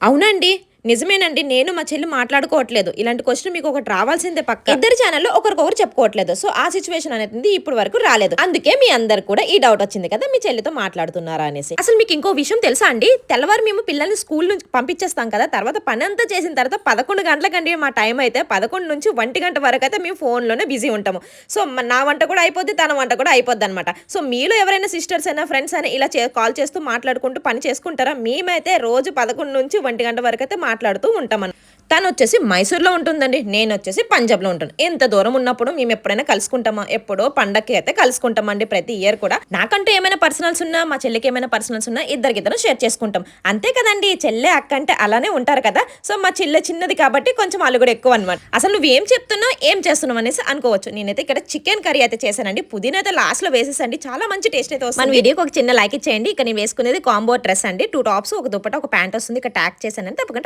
అవునండి. నిజమేనండి. నేను మా చెల్లి మాట్లాడుకోవట్లేదు. ఇలాంటి క్వెషన్ మీకు ఒకటి రావాల్సిందే పక్కా. ఇద్దరి ఛానెల్‌లో ఒకరికొకరు చెప్పుకోవట్లేదు. సో, ఆ సిట్యుయేషన్ అనేది ఇప్పటి వరకు రాలేదు. అందుకే మీ అందరికి కూడా ఈ డౌట్ వచ్చింది కదా! మీ చెల్లితో మాట్లాడుతున్నారా అనేసి. అసలు మీకు ఇంకో విషయం తెలుసా అండి? తెల్లవారు మేము పిల్లల్ని స్కూల్ నుంచి పంపించేస్తాం కదా! తర్వాత పనంతా చేసిన తర్వాత 11 గంటలకండి మా టైం అయితే 11 నుంచి 1 గంట వరకైతే మేము ఫోన్‌లోనే బిజీ ఉంటాము. సో, నా వంట కూడా అయిపోద్ది. తన వంట కూడా అయిపోద్దనమాట. సో, మీలో ఎవరైనా సిస్టర్స్ అయినా, ఫ్రెండ్స్ అయినా ఇలా కాల్ చేస్తూ మాట్లాడుకుంటూ పని చేసుకుంటారా? మేమైతే రోజు 11 నుంచి 1 గంట వరకైతే మాట్లాడుతూ ఉంటామని. తనొచ్చేసి మైసూర్‌లో ఉంటుందండి. నేనొచ్చేసి పంజాబ్‌లో ఉంటాను. ఇంత దూరం ఉన్నప్పుడు మేము ఎప్పుడైనా కలుసుకుంటామా? ఎప్పుడో పండక్కి అయితే కలుసుకుంటామండి ప్రతి ఇయర్ కూడా. నాకంటూ ఏమైనా పర్సనల్స్ ఉన్నా, మా చెల్లికి ఏమైనా పర్సనల్స్ ఉన్నా ఇద్దరికిద్దరం షేర్ చేసుకుంటాం. అంతే కదండీ! చెల్లె, అక్క అంటే అలానే ఉంటారు కదా! సో, మా చెల్లె చిన్నది కాబట్టి కొంచెం అలుగుడు ఎక్కువనమాట. అసలు నువ్వేం చెప్తున్నావు? ఏం చేస్తున్నావు? అనేసి అనుకోవచ్చు. నేనైతే ఇక్కడ చికెన్ కర్రీ అయితే చేశానండి. పుదీనా అయితే లాస్ట్‌లో వేసేసండి. చాలా మంచి టేస్ట్ అయితే వస్తుంది. మన వీడియోకి ఒక చిన్న లైక్ ఇచ్చేయండి. ఇక నేను వేసుకునేది కాంబో డ్రెస్ అండి. 2 టాప్స్, ఒక దుపట్టా, ఒక ప్యాంట్ వస్తుంది. ఇక్కడ ట్యాగ్ చేశానండి. తప్పకుండా